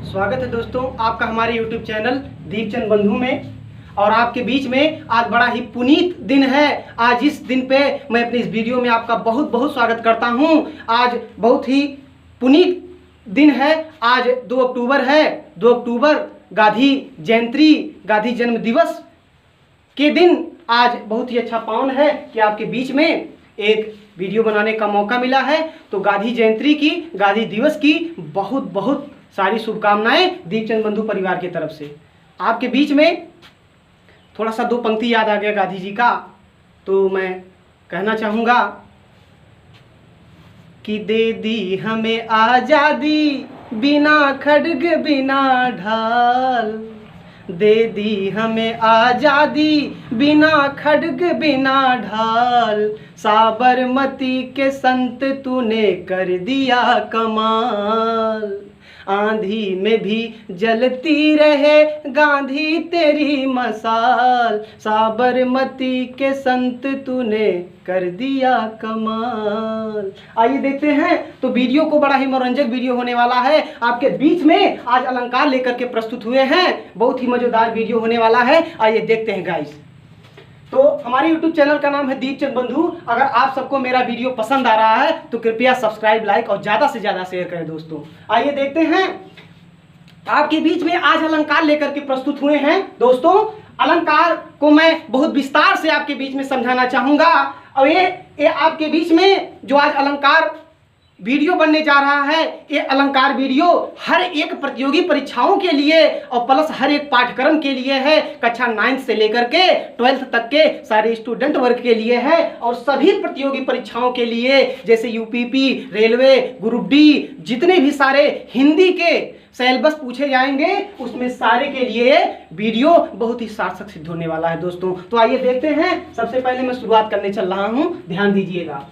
स्वागत है दोस्तों आपका हमारे YouTube चैनल दीपचंद बंधु में। और आपके बीच में आज बड़ा ही पुनीत दिन है। आज इस दिन पे मैं अपनी इस वीडियो में आपका बहुत बहुत स्वागत करता हूं। आज बहुत ही पुनीत दिन है। आज 2 अक्टूबर है। 2 अक्टूबर गांधी जयंती, गांधी जन्म दिवस के दिन आज बहुत ही अच्छा पावन है कि आपके बीच में एक वीडियो बनाने का मौका मिला है। तो गांधी जयंती की, गांधी दिवस की बहुत बहुत सारी शुभकामनाएं दीपचंद बंधु परिवार की तरफ से। आपके बीच में थोड़ा सा 2 पंक्ति याद आ गया गांधी जी का, तो मैं कहना चाहूँगा कि दे दी हमें आज़ादी बिना खड्ग बिना ढाल, दे दी हमें आज़ादी बिना खड्ग बिना ढाल, साबरमती के संत तूने कर दिया कमाल, आंधी में भी जलती रहे गांधी तेरी मसाल, साबरमती के संत तूने कर दिया कमाल। आइए देखते हैं। तो वीडियो को बड़ा ही मनोरंजक वीडियो होने वाला है। आपके बीच में आज अलंकार लेकर के प्रस्तुत हुए हैं। बहुत ही मजेदार वीडियो होने वाला है। आइए देखते हैं गाइस। तो हमारे YouTube चैनल का नाम है दीपचंद बंधु। अगर आप सबको मेरा वीडियो पसंद आ रहा है तो कृपया सब्सक्राइब, लाइक और ज़्यादा से ज़्यादा शेयर करें दोस्तों। आइए देखते हैं। आपके बीच में आज अलंकार लेकर के प्रस्तुत हुए हैं दोस्तों। अलंकार को मैं बहुत विस्तार से आपके बीच में समझाना चाहूँगा। और ये आपके बीच में जो आज अलंकार वीडियो बनने जा रहा है, ये अलंकार वीडियो हर एक प्रतियोगी परीक्षाओं के लिए और प्लस हर एक पाठ्यक्रम के लिए है। कक्षा 9 से लेकर के 12th तक के सारे स्टूडेंट वर्ग के लिए है। और सभी प्रतियोगी परीक्षाओं के लिए, जैसे यूपीपी, रेलवे, ग्रुप डी, जितने भी सारे हिंदी के सिलेबस पूछे जाएंगे उसमें सारे के लिए वीडियो बहुत ही सार्थक सिद्ध होने वाला है दोस्तों। तो आइए देखते हैं। सबसे पहले मैं शुरुआत करने चल रहा हूं, ध्यान दीजिएगा।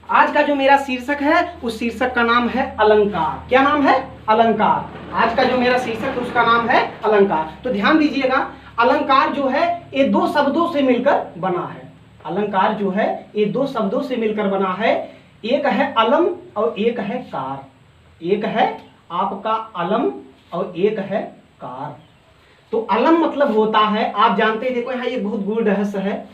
आज का जो मेरा शीर्षक है उस शीर्षक का नाम है अलंकार। क्या नाम है? अलंकार। आज का जो मेरा शीर्षक है उसका नाम है अलंकार। तो ध्यान दीजिएगा, अलंकार जो है ये 2 शब्दों से मिलकर बना है। अलंकार जो है ये 2 शब्दों से मिलकर बना है। एक है अलम और एक है कार। एक है आपका अलम और एक है कार। तो अलम मतलब होता है, आप जानते हैं, देखो यहाँ ये बहुत गूढ़ रहस्य है।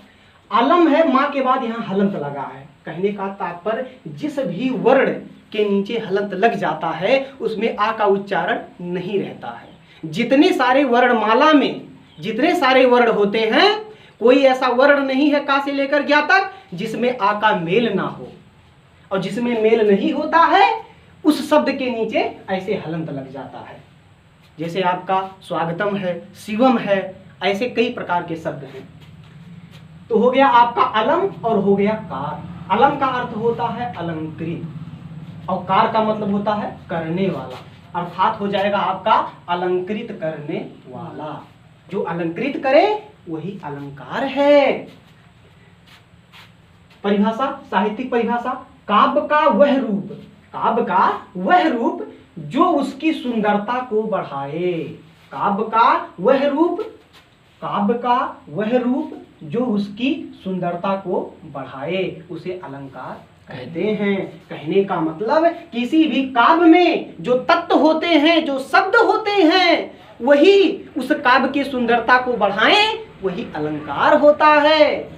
अलम है, माँ के बाद यहाँ हलंत लगा है। कहने का तात्पर्य जिस भी वर्ण के नीचे हलंत लग जाता है उसमें आ का उच्चारण नहीं रहता है। जितने सारे वर्णमाला में जितने सारे वर्ण होते हैं, कोई ऐसा वर्ण नहीं है का से लेकर ज्ञा तक जिसमें आ का मेल ना हो। और जिसमें मेल नहीं होता है उस शब्द के नीचे ऐसे हलंत लग जाता है। जैसे आपका स्वागतम है, शिवम है, ऐसे कई प्रकार के शब्द हैं। तो हो गया आपका अलम और हो गया कार। अलम का अर्थ होता है अलंकृत और कार का मतलब होता है करने वाला। अर्थात हो जाएगा आपका अलंकृत करने वाला। जो अलंकृत करे वही अलंकार है। परिभाषा, साहित्यिक परिभाषा, काव्य का वह रूप, काव्य का वह रूप जो उसकी सुंदरता को बढ़ाए। काव्य का वह रूप, काव्य का वह रूप जो उसकी सुंदरता को बढ़ाए उसे अलंकार कहते हैं। कहने का मतलब किसी भी काव्य में जो तत्व होते हैं, जो शब्द होते हैं, वही उस काव्य की सुंदरता को बढ़ाएं, वही अलंकार होता है।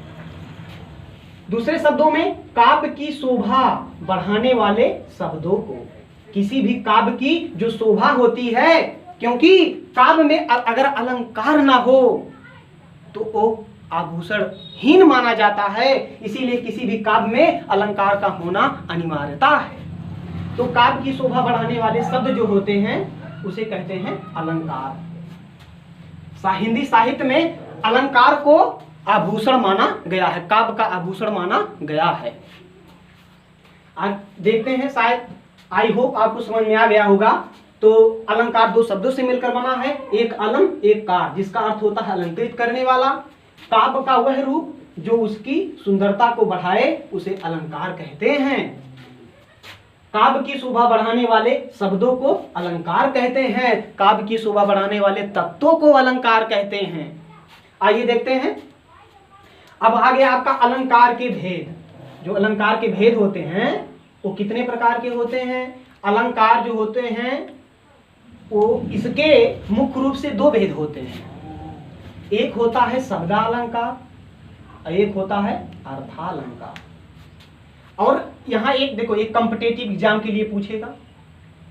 दूसरे शब्दों में काव्य की शोभा बढ़ाने वाले शब्दों को, किसी भी काव्य की जो शोभा होती है, क्योंकि काव्य में अगर अलंकार ना हो तो वो आभूषण हीन माना जाता है। इसीलिए किसी भी काव्य में अलंकार का होना अनिवार्यता है। तो काव्य की शोभा बढ़ाने वाले शब्द जो होते हैं उसे कहते हैं अलंकार। हिंदी साहित्य में अलंकार को आभूषण माना गया है, काव्य का आभूषण माना गया है। आज देखते हैं, शायद आई होप आपको समझ में आ गया होगा। तो अलंकार 2 शब्दों से मिलकर बना है, एक अलम एक कार, जिसका अर्थ होता है अलंकृत करने वाला। काव्य का वह रूप जो उसकी सुंदरता को बढ़ाए उसे अलंकार कहते हैं। काव्य की शोभा बढ़ाने वाले शब्दों को अलंकार कहते हैं। काव्य की शोभा बढ़ाने वाले तत्वों को अलंकार कहते हैं। आइए देखते हैं। अब आ गया आपका अलंकार के भेद। जो अलंकार के भेद होते हैं वो कितने प्रकार के होते हैं? अलंकार जो होते हैं वो इसके मुख्य रूप से दो भेद होते हैं, एक होता है शब्दालंकार और एक होता है अर्थालंकार। और यहाँ एक देखो, एक कॉम्पिटिटिव एग्जाम के लिए पूछेगा,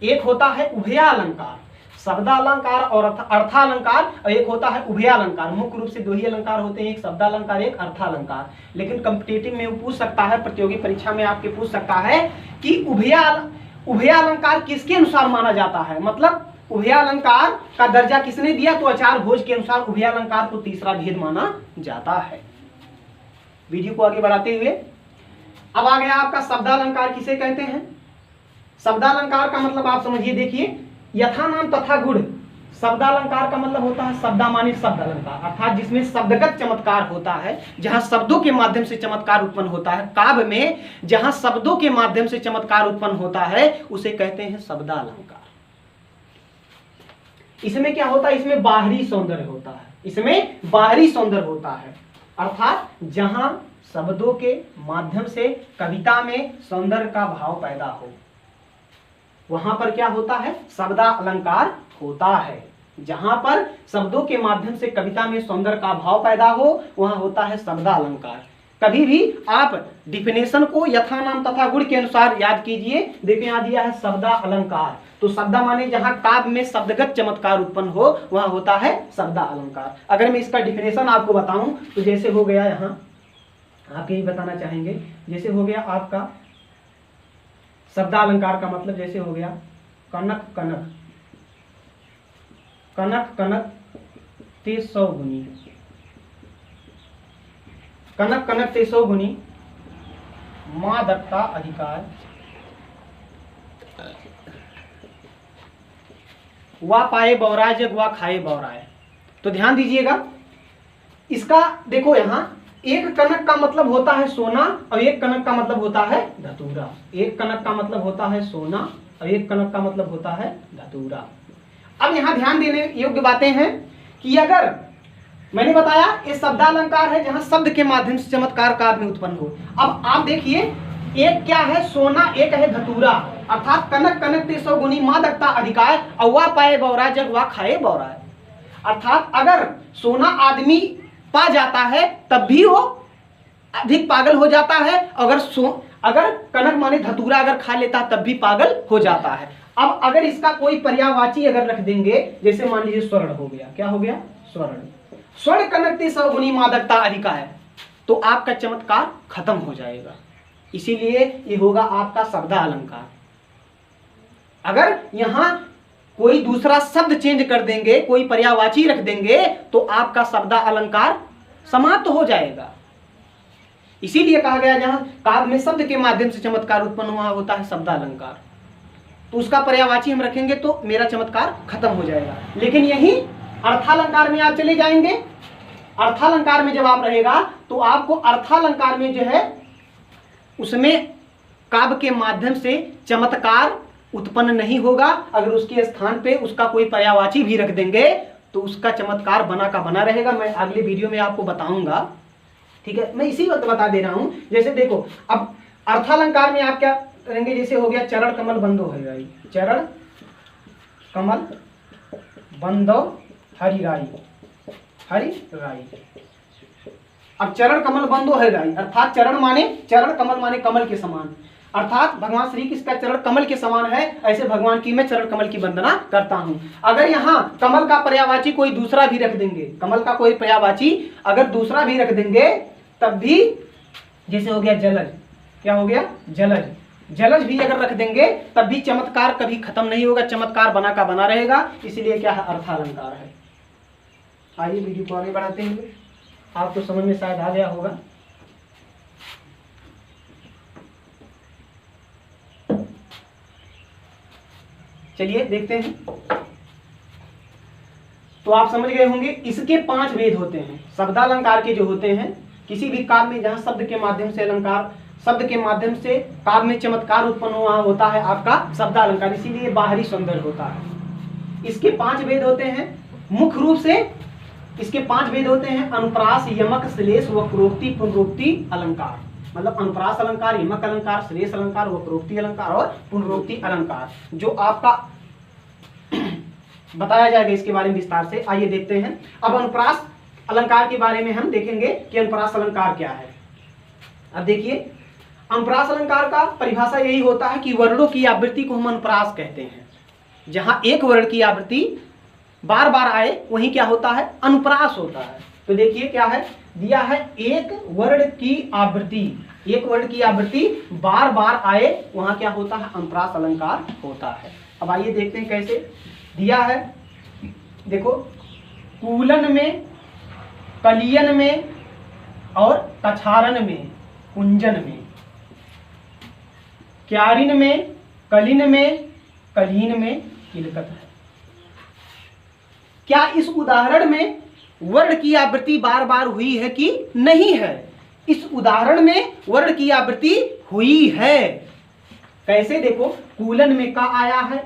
एक होता है उभयालंकार, शब्दालंकार और अर्थालंकार, और एक होता है उभयालंकार। मुख्य रूप से दो ही अलंकार होते हैं, एक शब्दालंकार एक अर्थालंकार। लेकिन कॉम्पिटिटिव में वो पूछ सकता है, प्रतियोगी परीक्षा में आपके पूछ सकता है कि उभयालंकार किसके अनुसार माना जाता है, मतलब उभयालंकार का दर्जा किसने दिया, तो आचार्य भोज के अनुसार उभयालंकार को तीसरा भेद माना जाता है। वीडियो को आगे बढ़ाते हुए अब आ गया आपका शब्दालंकार किसे कहते हैं। शब्दालंकार का मतलब आप समझिए, देखिए, यथा नाम तथा गुण। शब्दालंकार का मतलब होता है शब्दा माने शब्द अलंकार, अर्थात जिसमें शब्दगत चमत्कार होता है, जहां शब्दों के माध्यम से चमत्कार उत्पन्न होता है। काव्य में जहां शब्दों के माध्यम से चमत्कार उत्पन्न होता है उसे कहते हैं शब्दालंकार। इसमें क्या होता है, इसमें बाहरी सौंदर्य होता है, इसमें बाहरी सौंदर्य होता है, अर्थात जहां शब्दों के माध्यम से कविता में सौंदर्य का भाव पैदा हो, वहां पर क्या होता है, शब्दालंकार होता है। जहां पर शब्दों के माध्यम से कविता में सौंदर्य का भाव पैदा हो वहां होता है शब्दालंकार। कभी भी आप डिफिनेशन को यथा नाम तथा गुण के अनुसार याद कीजिए। देखिए यहाँ दिया है शब्दालंकार, तो शब्दा माने जहां काव्य में शब्दगत चमत्कार उत्पन्न हो वहां होता है शब्दालंकार। अगर मैं इसका डिफिनेशन आपको बताऊं तो जैसे हो गया, यहाँ आप यही बताना चाहेंगे, जैसे हो गया आपका शब्दालंकार का मतलब जैसे हो गया कनक कनक, कनक कनक ते सौ गुनी, कनक कनक ते सौ गुनी, माँ दत्ता अधिकार, वा पाए बौराय जग वा खाए बौराय। तो ध्यान दीजिएगा, इसका देखो यहाँ एक कनक का मतलब होता है सोना और एक कनक का मतलब होता है धतूरा। एक कनक का मतलब होता है सोना और एक कनक का मतलब होता है धतूरा। अब यहाँ ध्यान देने योग्य बातें हैं कि अगर मैंने बताया ये शब्दालंकार है जहां शब्द के माध्यम से चमत्कार काव्य में उत्पन्न हो। अब आप देखिए, एक क्या है सोना, एक है धतूरा, अर्थात कनक कनक ते सौ गुनी, माँ दत्ता अधिकार, अव्वा पाए बौरा जग वा खाए बौरा। अर्थात अगर सोना आदमी पा जाता है तब भी वो अधिक पागल हो जाता है, अगर कनक माने धतूरा अगर खा लेता है तब भी पागल हो जाता है। अब अगर इसका कोई पर्यायवाची अगर रख देंगे, जैसे मान लीजिए स्वर्ण हो गया, क्या हो गया, स्वर्ण, स्वर्ण कनक ते सौ गुनी मादकता अधिका है, तो आपका चमत्कार खत्म हो जाएगा। इसीलिए ये होगा आपका शब्दालंकार। अगर यहां कोई दूसरा शब्द चेंज कर देंगे, कोई पर्यायवाची रख देंगे, तो आपका शब्दालंकार समाप्त हो जाएगा। इसीलिए कहा गया जहां काव्य में शब्द के माध्यम से चमत्कार उत्पन्न हुआ होता है शब्दालंकार, तो उसका पर्यायवाची हम रखेंगे तो मेरा चमत्कार खत्म हो जाएगा। लेकिन यही अर्थालंकार में आप चले जाएंगे, अर्थालंकार में जब आप रहेगा तो आपको अर्थालंकार में जो है उसमें काव्य के माध्यम से चमत्कार उत्पन्न नहीं होगा। अगर उसके स्थान पे उसका कोई पर्यायवाची भी रख देंगे तो उसका चमत्कार बना का बना रहेगा। मैं अगले वीडियो में आपको बताऊंगा, ठीक है, मैं इसी वक्त बता दे रहा हूं। जैसे देखो, अब अर्थालंकार में आप क्या करेंगे, जैसे हो गया चरण कमल बंदो हरिराई, चरण कमल बंदो हरिराई, हरिराई। अब चरण कमल बंदो हरिराई, अर्थात चरण माने चरण, कमल माने कमल के समान, अर्थात भगवान श्री कृष्ण का चरण कमल के समान है, ऐसे भगवान की मैं चरण कमल की वंदना करता हूं। अगर यहाँ कमल का पर्यायवाची कोई दूसरा भी रख देंगे, कमल का कोई पर्यायवाची अगर दूसरा भी रख देंगे तब भी, जैसे हो गया जलज, क्या हो गया, जलज, जलज भी अगर रख देंगे तब भी चमत्कार कभी खत्म नहीं होगा, चमत्कार बना का बना रहेगा। इसलिए क्या है, अर्थालंकार है। आइए वीडियो को आगे बढ़ाते हैं, आपको समझ में शायद आ गया होगा। चलिए देखते हैं। तो आप समझ गए होंगे इसके 5 भेद होते हैं शब्दालंकार के, जो होते हैं किसी भी काव्य में जहां शब्द के माध्यम से अलंकार, शब्द के माध्यम से काव्य में चमत्कार उत्पन्न हुआ होता है आपका शब्दालंकार, इसीलिए बाहरी सौंदर्य होता है। इसके 5 भेद होते हैं मुख्य रूप से, इसके 5 भेद होते हैं अनुप्रास, यमक, श्लेष, वक्रोक्ति, पुनरोक्ति अलंकार। मतलब अनुप्रास अलंकार, यमक अलंकार, श्लेष अलंकार, वक्रोक्ति अलंकार और पुनरोक्ति अलंकार। जो आपका बताया जाएगा इसके बारे में विस्तार से। आइए देखते हैं। अब अनुप्रास अलंकार के बारे में हम देखेंगे कि अनुप्रास अलंकार क्या है। अब देखिए, अनुप्रास अलंकार का परिभाषा यही होता है कि वर्णों की आवृत्ति को हम अनुप्रास कहते हैं। जहां एक वर्ण की आवृत्ति बार बार आए वहीं क्या होता है, अनुप्रास होता है। तो देखिए क्या है दिया है, एक वर्ण की आवृत्ति, एक वर्ण की आवृत्ति बार बार आए वहां क्या होता है, अनुप्रास अलंकार होता है। अब आइए देखते हैं कैसे दिया है। देखो, कूलन में, कलियन में और कछारन में, कुंजन में, क्यारिन में, कलिन में, कलीन में किलकत है। क्या इस उदाहरण में वर्ण की आवृत्ति बार बार हुई है कि नहीं है? इस उदाहरण में वर्ण की आवृत्ति हुई है। कैसे? देखो, कूलन में का आया है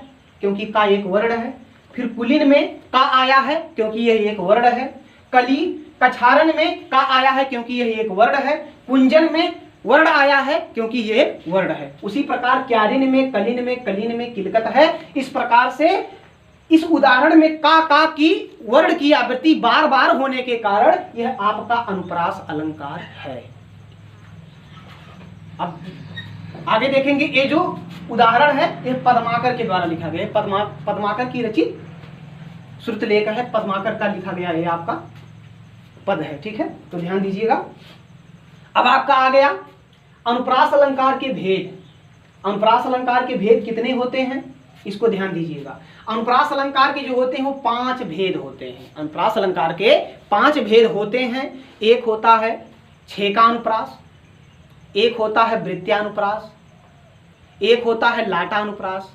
क्योंकि का एक वर्ण है, फिर कुलीन में का आया है क्योंकि यह एक वर्ण है, कछारन में का आया है क्योंकि यह एक वर्ण है, कुंजन में वर्ण आया है क्योंकि ये वर्ण है। उसी प्रकार क्यारिन में, कलिन में, कलीन में किलकत है। इस प्रकार से इस उदाहरण में का की वर्ण की आवृत्ति बार बार होने के कारण यह आपका अनुप्रास अलंकार है। अब आगे देखेंगे, ये जो उदाहरण है यह पद्माकर के द्वारा लिखा गया है। पद्माकर की रचित श्रुतलेख है, पद्माकर का लिखा गया ये आपका पद है। ठीक है, तो ध्यान दीजिएगा। अब आपका आ गया अनुप्रास अलंकार के भेद। अनुप्रास अलंकार के भेद कितने होते हैं इसको ध्यान दीजिएगा। अनुप्रास अलंकार के जो होते हैं वो 5 भेद होते हैं। अनुप्रास अलंकार के 5 भेद होते हैं। एक होता है छेकानुप्रास, एक होता है वृत्त्यानुप्रास, एक होता है लाटानुप्रास,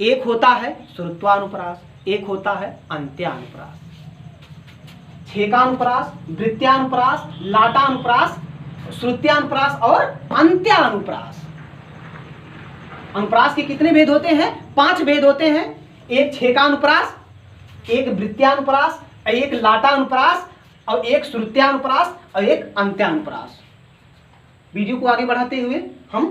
एक होता है श्रुत्वानुप्रास, एक होता है अंत्यानुप्रास। छेकानुप्रास, वृत्त्यानुप्रास, लाटानुप्रास, श्रुत्यानुप्रास और अंत्यानुप्रास। अनुप्रास के कितने भेद होते हैं? 5 भेद होते हैं। एक छेकानुप्रास, एक वृत्त्यानुप्रास, एक लाटानुप्रास और एक श्रुत्यानुप्रास और एक अंत्यानुप्रास। वीडियो को आगे बढ़ाते हुए हम